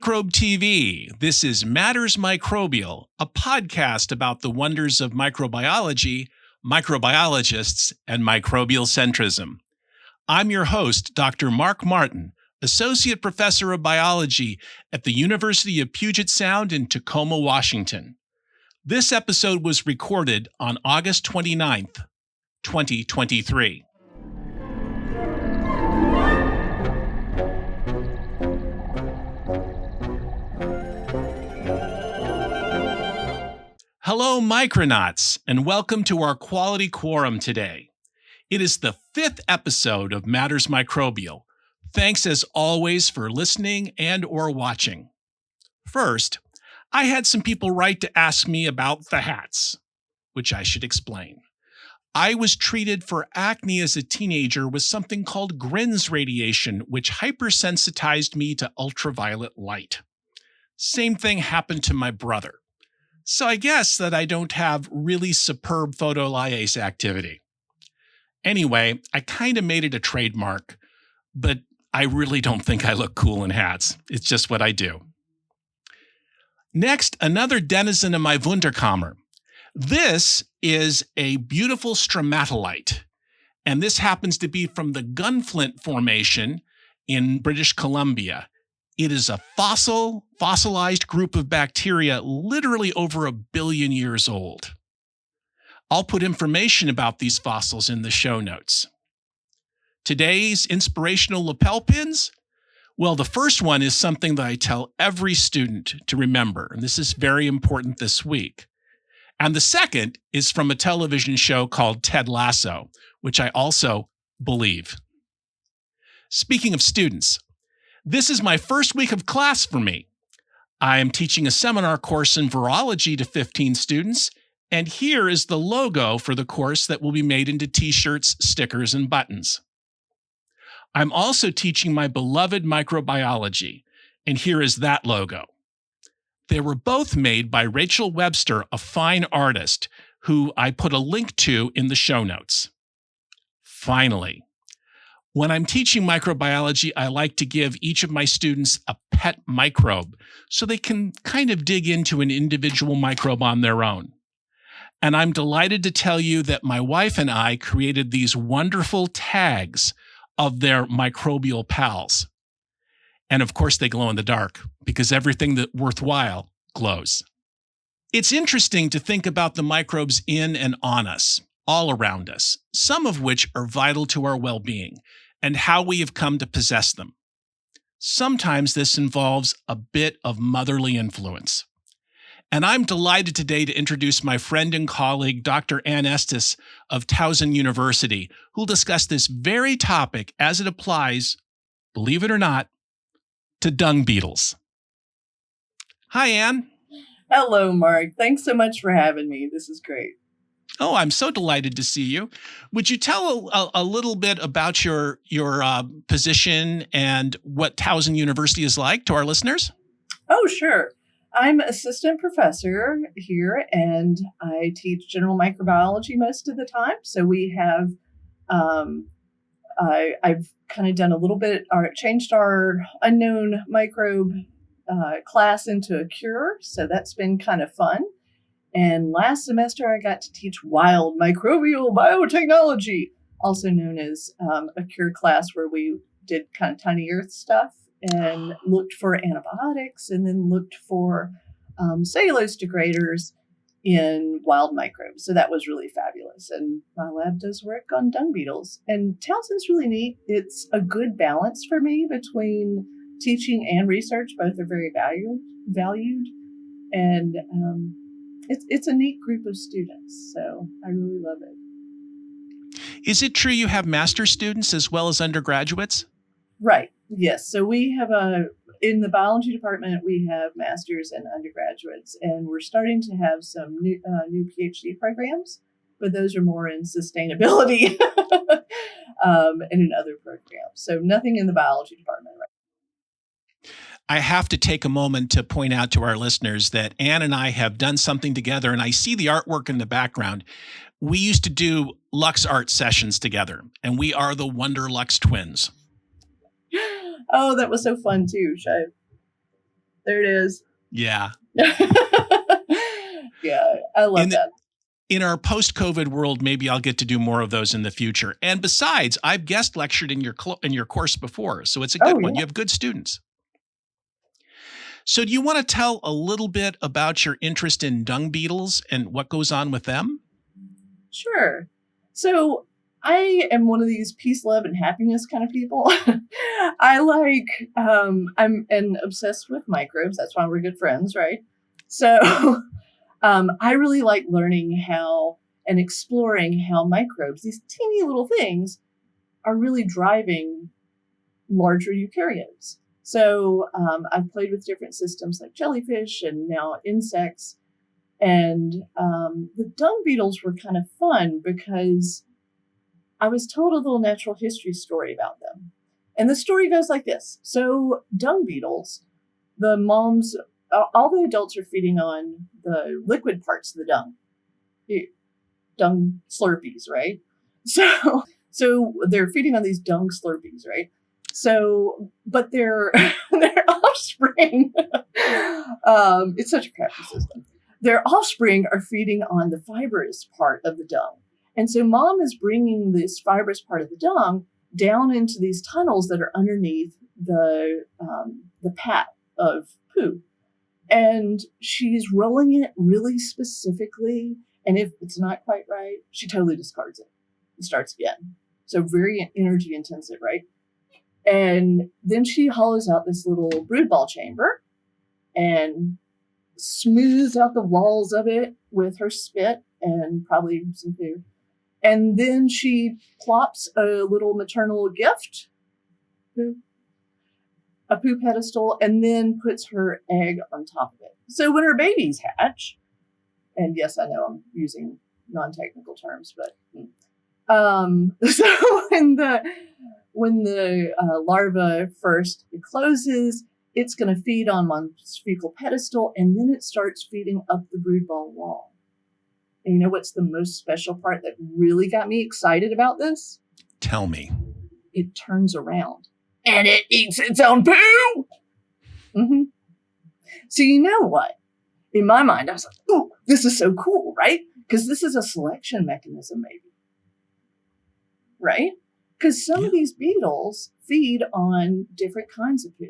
MicrobeTV. This is Matters Microbial, a podcast about the wonders of microbiology, microbiologists, and microbial centrism. I'm your host, Dr. Mark Martin, Associate Professor of Biology at the University of Puget Sound in Tacoma, Washington. This episode was recorded on August 29th, 2023. Hello, Micronauts, and welcome to our Quality Quorum today. It is the 5th episode of Matters Microbial. Thanks as always for listening and or watching. First, I had some people write to ask me about the hats, which I should explain. I was treated for acne as a teenager with something called Grins radiation, which hypersensitized me to ultraviolet light. Same thing happened to my brother. So I guess that I don't have really superb photolyase activity. Anyway, I kind of made it a trademark, but I really don't think I look cool in hats. It's just what I do. Next, another denizen of my Wunderkammer. This is a beautiful stromatolite, and this happens to be from the Gunflint Formation in British Columbia. It is a fossilized group of bacteria literally over 1 billion years old. I'll put information about these fossils in the show notes. Today's inspirational lapel pins? Well, the first one is something that I tell every student to remember, and this is very important this week. And the second is from a television show called Ted Lasso, which I also believe. Speaking of students, this is my first week of class for me. I am teaching a seminar course in Virology to 15 students, and here is the logo for the course that will be made into t-shirts, stickers, and buttons. I'm also teaching my beloved microbiology, and here is that logo. They were both made by Rachel Webster, a fine artist, who I put a link to in the show notes. Finally, when I'm teaching microbiology, I like to give each of my students a pet microbe so they can kind of dig into an individual microbe on their own. And I'm delighted to tell you that my wife and I created these wonderful tags of their microbial pals. And of course, they glow in the dark because everything that's worthwhile glows. It's interesting to think about the microbes in and on us, all around us, some of which are vital to our well-being and how we have come to possess them. Sometimes this involves a bit of motherly influence. And I'm delighted today to introduce my friend and colleague, Dr. Estes of Towson University, who'll discuss this very topic as it applies, believe it or not, to dung beetles. Hi, Anne. Hello, Mark. Thanks so much for having me. This is great. Oh, I'm so delighted to see you. Would you tell a little bit about your position and what Towson University is like to our listeners? Oh, sure. I'm assistant professor here, and I teach general microbiology most of the time. So we have, I've kind of done a little bit, or changed our unknown microbe class into a cure. So that's been kind of fun. And last semester, I got to teach wild microbial biotechnology, also known as a cure class where we did kind of tiny earth stuff and looked for antibiotics and then looked for cellulose degraders in wild microbes. So that was really fabulous. And my lab does work on dung beetles. And Towson's really neat. It's a good balance for me between teaching and research. Both are very valued. And it's a neat group of students. So I really love it. Is it true you have master's students as well as undergraduates? Right. Yes. So we have in the biology department, we have masters and undergraduates, and we're starting to have some new PhD programs, but those are more in sustainability and in other programs. So nothing in the biology department right. I have to take a moment to point out to our listeners that Anne and I have done something together, and I see the artwork in the background. We used to do Lux art sessions together, and we are the Wonder Lux twins. Oh, that was so fun too, Shay. There it is. Yeah. Yeah, I love that. In our post-COVID world, maybe I'll get to do more of those in the future. And besides, I've guest lectured in your course before, so it's a good one. Yeah. You have good students. So do you want to tell a little bit about your interest in dung beetles and what goes on with them? Sure. So I am one of these peace, love, and happiness kind of people. I'm obsessed with microbes. That's why we're good friends, right? So I really like learning how and exploring how microbes, these teeny little things, are really driving larger eukaryotes. So I've played with different systems like jellyfish and now insects. And the dung beetles were kind of fun because I was told a little natural history story about them. And the story goes like this. So dung beetles, the moms, all the adults are feeding on the liquid parts of the dung. Dung slurpees, right? So they're feeding on these dung slurpees, right? So, but their offspring, it's such a crappy system. Their offspring are feeding on the fibrous part of the dung. And so mom is bringing this fibrous part of the dung down into these tunnels that are underneath the pat of poo. And she's rolling it really specifically. And if it's not quite right, she totally discards it and starts again. So very energy intensive, right? And then she hollows out this little brood ball chamber and smooths out the walls of it with her spit and probably some poo. And then she plops a little maternal gift, a poo pedestal, and then puts her egg on top of it. So when her babies hatch, and yes, I know I'm using non-technical terms, but so when the larva first ecloses, it's going to feed on mom's fecal pedestal, and then it starts feeding up the brood ball wall. And you know what's the most special part that really got me excited about this? Tell me. It turns around and it eats its own poo. Mm-hmm. So you know what? In my mind, I was like, "Ooh, this is so cool, right?" Because this is a selection mechanism, maybe, right? Because some of these beetles feed on different kinds of poo.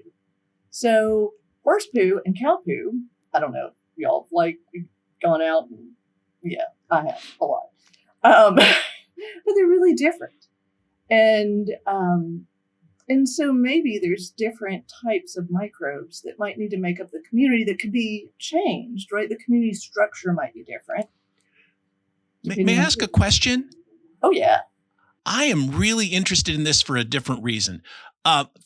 So horse poo and cow poo, I don't know if y'all like gone out and yeah, I have a lot. But they're really different. And so maybe there's different types of microbes that might need to make up the community that could be changed, right? The community structure might be different. May I ask a question? Oh, yeah. I am really interested in this for a different reason.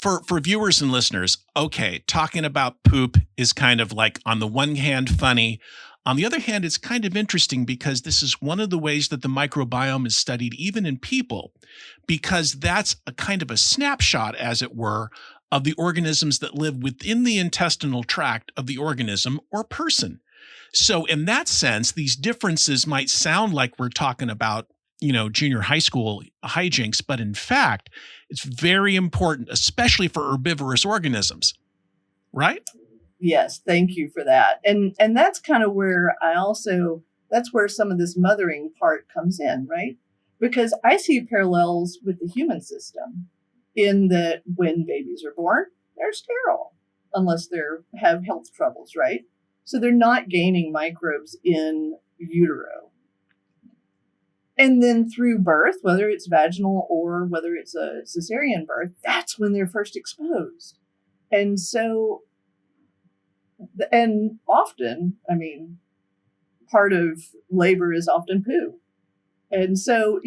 For viewers and listeners, okay, talking about poop is kind of like on the one hand funny. On the other hand, it's kind of interesting because this is one of the ways that the microbiome is studied even in people, because that's a kind of a snapshot, as it were, of the organisms that live within the intestinal tract of the organism or person. So in that sense, these differences might sound like we're talking about, junior high school hijinks, but in fact, it's very important, especially for herbivorous organisms, right? Yes, thank you for that. And that's kind of where that's where some of this mothering part comes in, right? Because I see parallels with the human system in that when babies are born, they're sterile unless they have health troubles, right? So they're not gaining microbes in utero. And then through birth, whether it's vaginal or whether it's a cesarean birth, that's when they're first exposed. And so, and often, part of labor is often poo. And so,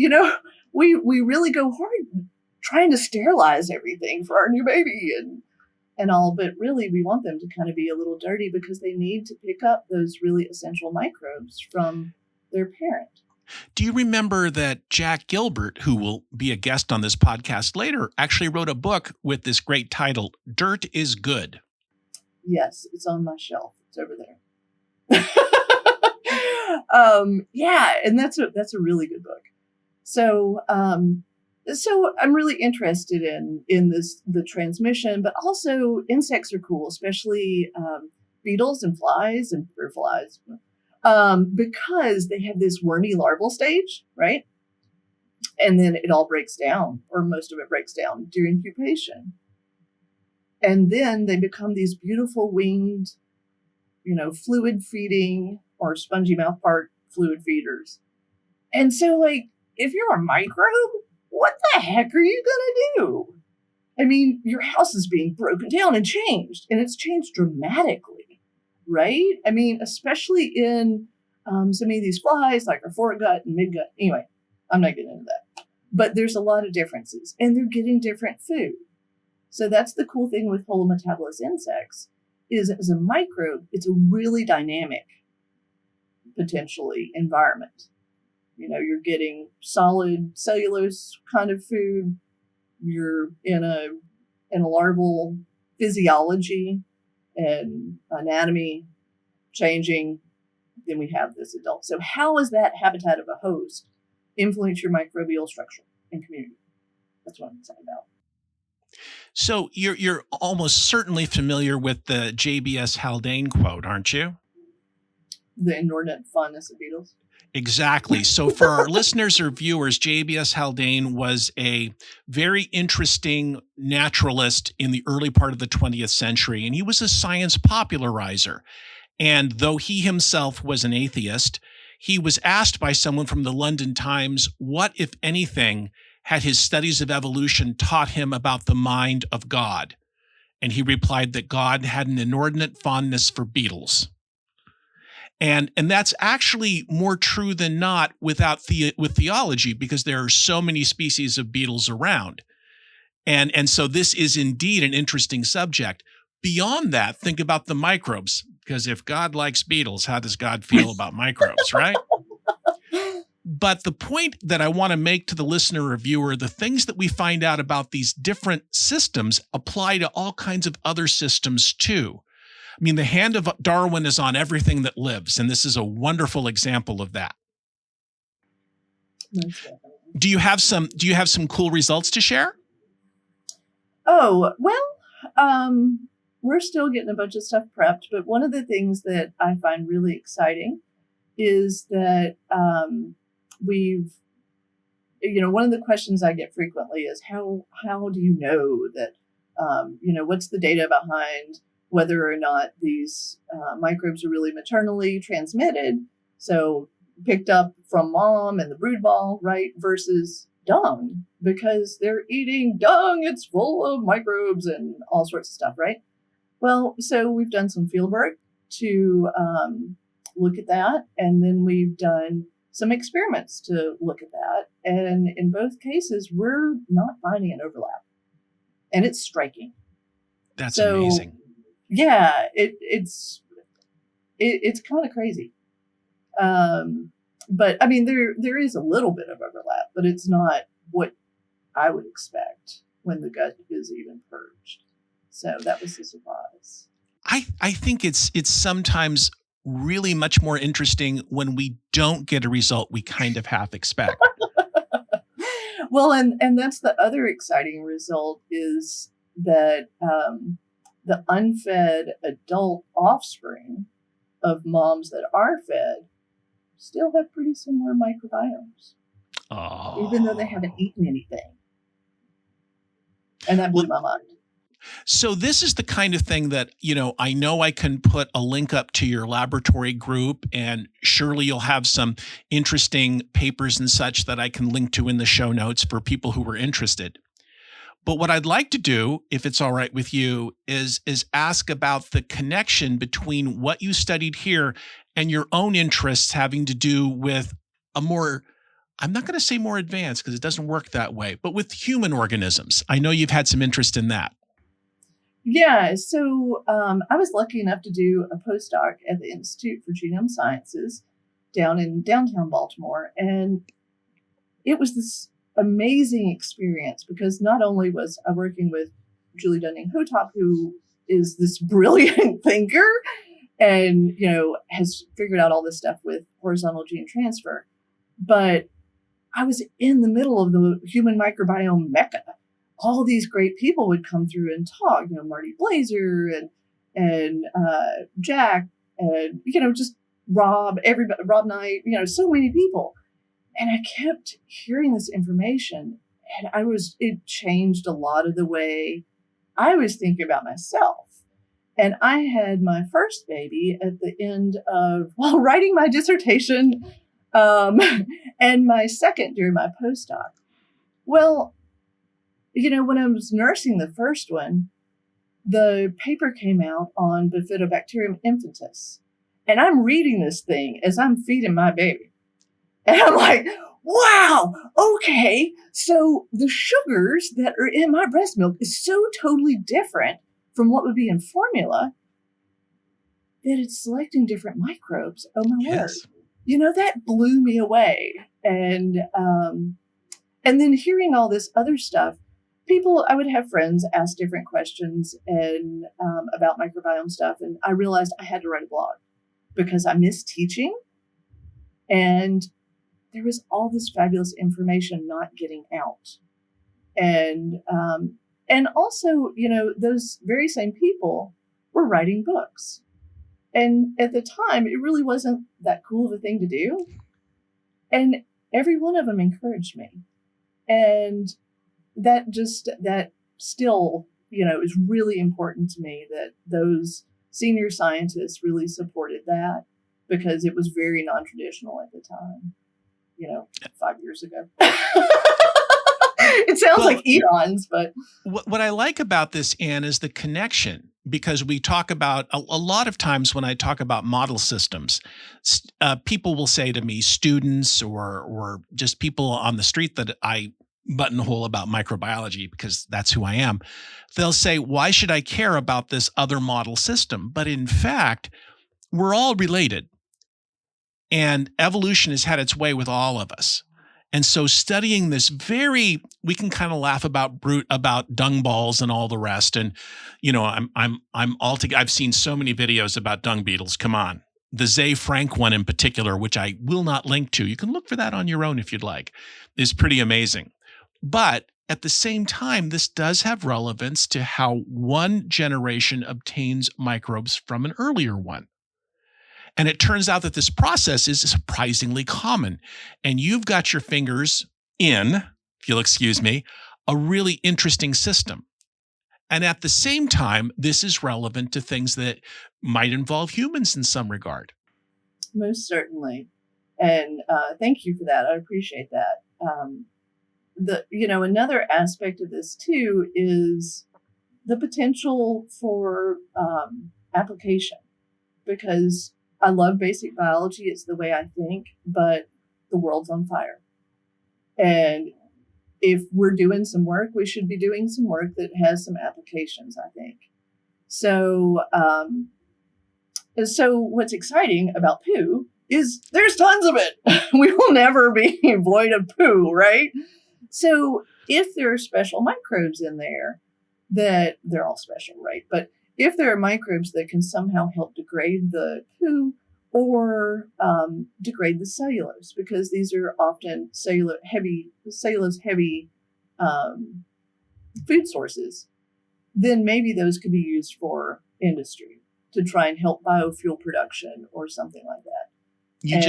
we really go hard trying to sterilize everything for our new baby and all, but really we want them to kind of be a little dirty because they need to pick up those really essential microbes from their parent. Do you remember that Jack Gilbert, who will be a guest on this podcast later, actually wrote a book with this great title, Dirt is Good? Yes, it's on my shelf. It's over there. Yeah, and that's a really good book. So So I'm really interested in the transmission, but also insects are cool, especially beetles and flies and fruit flies, because they have this wormy larval stage, right? And then it all breaks down, or most of it breaks down during pupation. And then they become these beautiful winged, fluid feeding or spongy mouth part fluid feeders. And so, like, if you're a microbe, what the heck are you going to do? I mean, your house is being broken down and changed, and it's changed dramatically, right? I mean, especially in so many of these flies, like our foregut and midgut. Anyway, I'm not getting into that. But there's a lot of differences, and they're getting different food. So that's the cool thing with holometabolous insects, is as a microbe, it's a really dynamic, potentially, environment. You're getting solid cellulose kind of food. You're in a larval physiology and anatomy changing. Then we have this adult. So how is that habitat of a host influence your microbial structure and community? That's what I'm talking about. So you're almost certainly familiar with the JBS Haldane quote, aren't you? The inordinate fondness of beetles. Exactly. So for our listeners or viewers, JBS Haldane was a very interesting naturalist in the early part of the 20th century, and he was a science popularizer. And though he himself was an atheist, he was asked by someone from the London Times, what, if anything, had his studies of evolution taught him about the mind of God? And he replied that God had an inordinate fondness for beetles. And that's actually more true than not with theology, because there are so many species of beetles around. And so this is indeed an interesting subject. Beyond that, think about the microbes, because if God likes beetles, how does God feel about microbes, right? But the point that I want to make to the listener or viewer, the things that we find out about these different systems apply to all kinds of other systems too. I mean, the hand of Darwin is on everything that lives, and this is a wonderful example of that. Do you have some cool results to share? Oh, well, we're still getting a bunch of stuff prepped, but one of the things that I find really exciting is that one of the questions I get frequently is how do you know that, what's the data behind whether or not these microbes are really maternally transmitted, so picked up from mom and the brood ball, right, versus dung, because they're eating dung, it's full of microbes and all sorts of stuff, right? Well, so we've done some field work to look at that, and then we've done some experiments to look at that, and in both cases, we're not finding an overlap, and it's striking. That's amazing. Yeah, it's kind of crazy. But I mean, there is a little bit of overlap, but it's not what I would expect when the gut is even purged. So that was a surprise. I think it's sometimes really much more interesting when we don't get a result we kind of half expect. Well, and that's the other exciting result is that the unfed adult offspring of moms that are fed still have pretty similar microbiomes, even though they haven't eaten anything. And that blew my mind. So this is the kind of thing that, I know I can put a link up to your laboratory group, and surely you'll have some interesting papers and such that I can link to in the show notes for people who are interested. But what I'd like to do, if it's all right with you, is ask about the connection between what you studied here and your own interests having to do with a more, I'm not going to say more advanced because it doesn't work that way, but with human organisms. I know you've had some interest in that. Yeah, so I was lucky enough to do a postdoc at the Institute for Genome Sciences down in downtown Baltimore. And it was this amazing experience because not only was I working with Julie Dunning-Hotop, who is this brilliant thinker and, has figured out all this stuff with horizontal gene transfer, but I was in the middle of the human microbiome mecca. All these great people would come through and talk, Marty Blazer and Jack and, just Rob, everybody, Rob Knight, so many people. And I kept hearing this information, and it changed a lot of the way I was thinking about myself. And I had my first baby at the end of, while writing my dissertation, and my second during my postdoc. Well, when I was nursing the first one, the paper came out on Bifidobacterium infantis. And I'm reading this thing as I'm feeding my baby. And I'm like, wow, okay. So the sugars that are in my breast milk is so totally different from what would be in formula that it's selecting different microbes. Oh my word. That blew me away. And then hearing all this other stuff, I would have friends ask different questions and about microbiome stuff. And I realized I had to write a blog because I miss teaching. And there was all this fabulous information not getting out. And also, those very same people were writing books. And at the time, it really wasn't that cool of a thing to do. And every one of them encouraged me. And that still, is really important to me that those senior scientists really supported that, because it was very non-traditional at the time, 5 years ago. It sounds like eons, but what I like about this, Anne, is the connection, because we talk about a lot of times when I talk about model systems, people will say to me, students or just people on the street that I buttonhole about microbiology, because that's who I am, they'll say, why should I care about this other model system? But in fact, we're all related, and evolution has had its way with all of us. And so studying this we can kind of laugh about dung balls and all the rest. And, I've seen so many videos about dung beetles. Come on. The Zay Frank one in particular, which I will not link to, you can look for that on your own if you'd like, is pretty amazing. But at the same time, this does have relevance to how one generation obtains microbes from an earlier one. And it turns out that this process is surprisingly common. And you've got your fingers in, if you'll excuse me, a really interesting system. And at the same time, this is relevant to things that might involve humans in some regard. Most certainly. And thank you for that. I appreciate that. Another aspect of this too is the potential for application, because I love basic biology. It's the way I think, but the world's on fire. And if we're doing some work, we should be doing some work that has some applications, I think. So what's exciting about poo is there's tons of it. We will never be void of poo, right? So if there are special microbes in there, that they're all special, right? But if there are microbes that can somehow help degrade the poo or degrade the cellulose, because these are often cellulose-heavy food sources, then maybe those could be used for industry to try and help biofuel production or something like that. You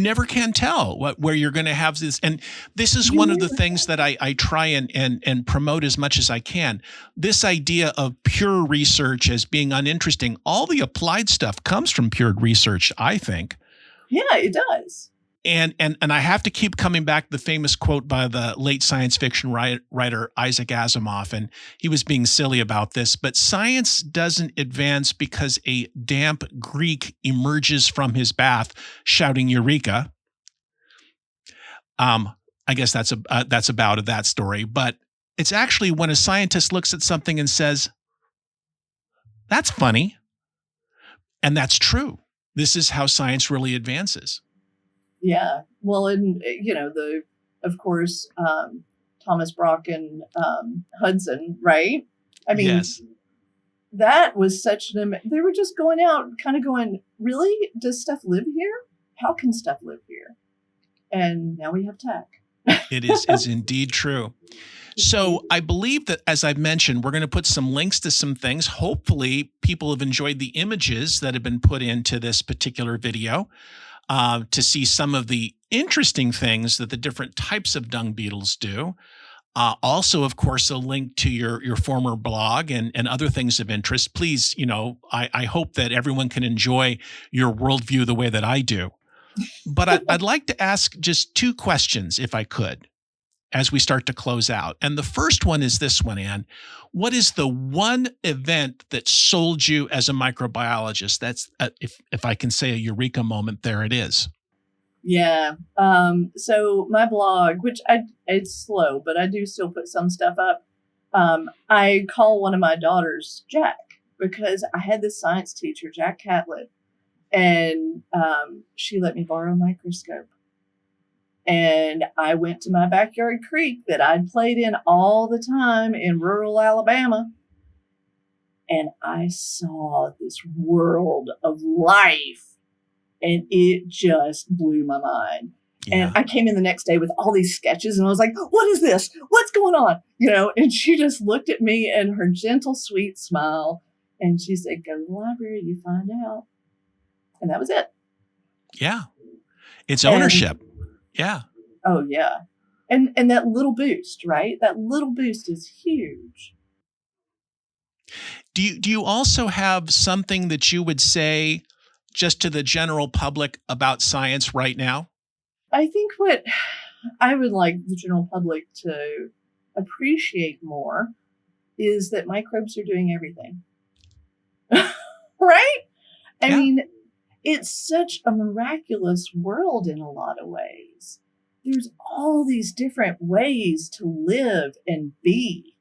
never can tell where you're going to have this. And this is one of the things that I try and promote as much as I can. This idea of pure research as being uninteresting, all the applied stuff comes from pure research, I think. Yeah, it does. And I have to keep coming back to the famous quote by the late science fiction writer Isaac Asimov, and he was being silly about this, but science doesn't advance because a damp Greek emerges from his bath shouting "Eureka!" I guess that's about that story, but it's actually when a scientist looks at something and says, "That's funny," and that's true. This is how science really advances. Yeah, well, and of course, Thomas Brock and Hudson, right? I mean, yes. That was they were just going out, kind of going, really? Does stuff live here? How can stuff live here? and now we have tech. It is indeed true. So I believe that, as I've mentioned, we're going to put some links to some things. Hopefully, people have enjoyed the images that have been put into this particular video to see some of the interesting things that the different types of dung beetles do. Also, of course, a link to your former blog and other things of interest. Please, I hope that everyone can enjoy your worldview the way that I do. But I'd like to ask just two questions, if I could, as we start to close out. And the first one is this one, Anne. What is the one event that sold you as a microbiologist? That's, if I can say a eureka moment, there it is. Yeah. So my blog, which it's slow, but I do still put some stuff up. I call one of my daughters Jack because I had this science teacher, Jack Catlett, and she let me borrow a microscope. And I went to my backyard creek that I'd played in all the time in rural Alabama. And I saw this world of life. And it just blew my mind. Yeah. And I came in the next day with all these sketches and I was like, what is this? What's going on? And she just looked at me and her gentle, sweet smile. And she said, go to the library, you find out. And that was it. Yeah. It's ownership. Yeah. Oh, yeah. And that little boost, right? That little boost is huge. Do you also have something that you would say just to the general public about science right now? I think what I would like the general public to appreciate more is that microbes are doing everything. Right? I mean, it's such a miraculous world in a lot of ways. There's all these different ways to live and be.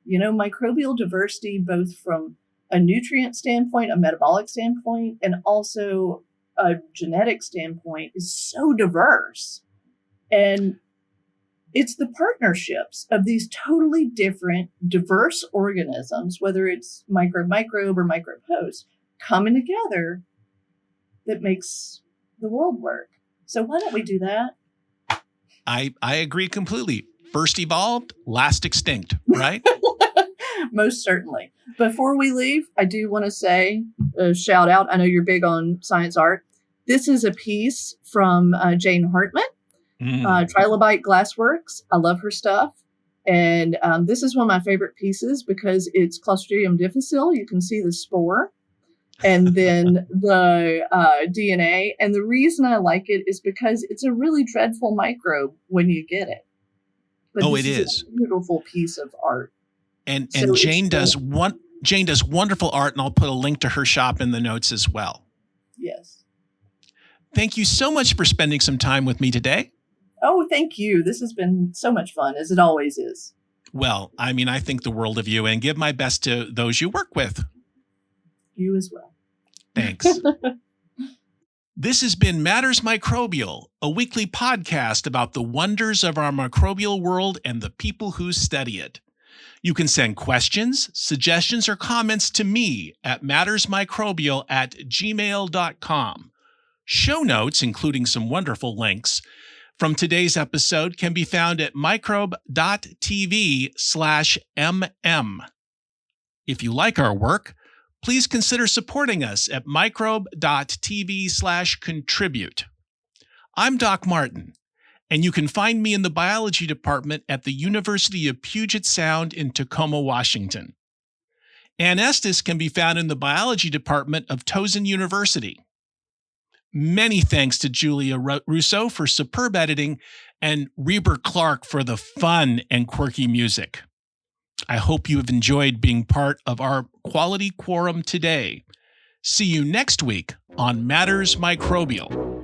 Microbial diversity, both from a nutrient standpoint, a metabolic standpoint, and also a genetic standpoint, is so diverse. And it's the partnerships of these totally different, diverse organisms, whether it's microbe or microbe host, coming together that makes the world work. So why don't we do that? I agree completely. First evolved, last extinct, right? Most certainly. Before we leave, I do want to say a shout out. I know you're big on science art. This is a piece from Jane Hartman, Trilobite Glassworks. I love her stuff. And this is one of my favorite pieces because it's Clostridium difficile. You can see the spore. And then the DNA. And the reason I like it is because it's a really dreadful microbe when you get it. But it is a beautiful piece of art. And Jane does wonderful art, and I'll put a link to her shop in the notes as well. Yes. Thank you so much for spending some time with me today. Oh, thank you. This has been so much fun, as it always is. Well, I mean, I think the world of you, and give my best to those you work with. You as well. Thanks. This has been Matters Microbial, a weekly podcast about the wonders of our microbial world and the people who study it. You can send questions, suggestions, or comments to me at mattersmicrobial@gmail.com. Show notes, including some wonderful links from today's episode, can be found at microbe.tv/mm. If you like our work, please consider supporting us at microbe.tv/contribute. I'm Doc Martin, and you can find me in the biology department at the University of Puget Sound in Tacoma, Washington. Ann Estes can be found in the biology department of Towson University. Many thanks to Julia Russo for superb editing and Reber Clark for the fun and quirky music. I hope you have enjoyed being part of our quality quorum today. See you next week on Matters Microbial.